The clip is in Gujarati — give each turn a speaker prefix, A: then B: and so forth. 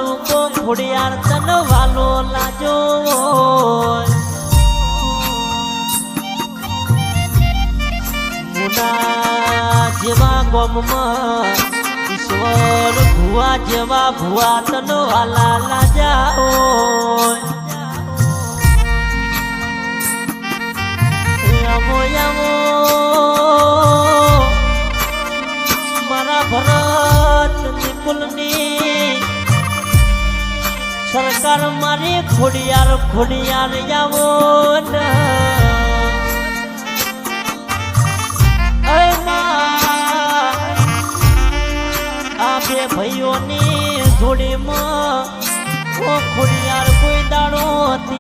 A: રૂપો ખોડિયાર તન વાલો લાજો મુના જેવા ગોમમાં ઈશ્વર ભુવા જેવા ભુવા તન વાલા લાજાઓ મારા ભરત નિકુલની સરકાર મારી ખોડિયાર ખોડિયાર આવો આ બે ભાઈઓની જોડીમાં ખોડિયાર કોઈ દાડો